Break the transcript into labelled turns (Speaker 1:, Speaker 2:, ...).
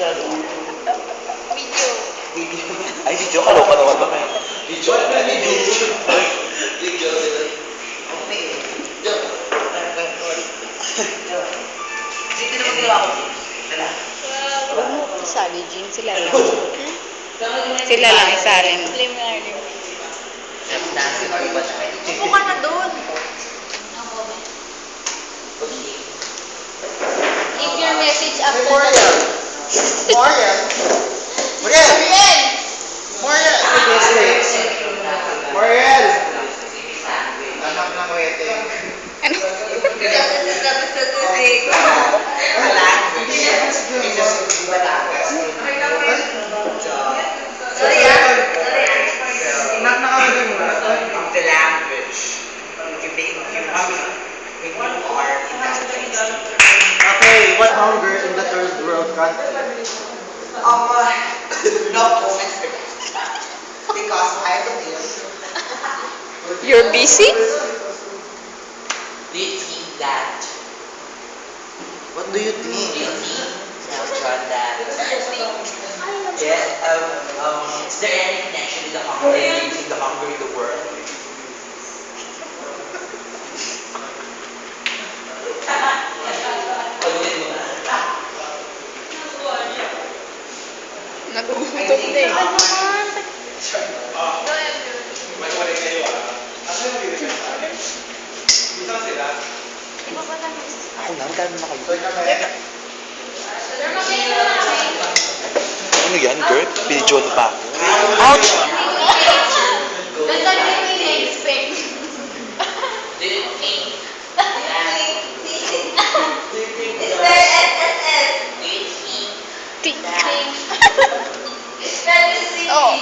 Speaker 1: Video.
Speaker 2: Ay, video. Kaloka naman ba?
Speaker 3: Video.
Speaker 4: Dito naman ginawa ko.
Speaker 1: Huwag mo isali, Jean. Sila lang. Sila lang isali mo.
Speaker 4: Upo ka na doon. Leave your message after
Speaker 3: Moriel! Moriel! Moriel! Moriel! Moriel! Anak ng kwete.
Speaker 1: Ano?
Speaker 4: Sorry ah.
Speaker 3: Anak na kami mo.
Speaker 5: The language. You make you when you are in that place.
Speaker 3: Okay, what hunger in the third world country?
Speaker 5: No comments for that. Because I believe
Speaker 1: You're busy?
Speaker 5: they think that
Speaker 3: What do you think?
Speaker 5: John that is there any connection with the hunger in the hunger in the world? Pag-ulit mo na.
Speaker 1: Nagugutom na eh.
Speaker 2: Ako na, magkano na kayo? Ano yan, Gert? Video na pa ako. Ouch!
Speaker 4: That's what we mean, expect.
Speaker 5: Did it think
Speaker 1: Tink.
Speaker 4: It's fantasy.
Speaker 1: Oh.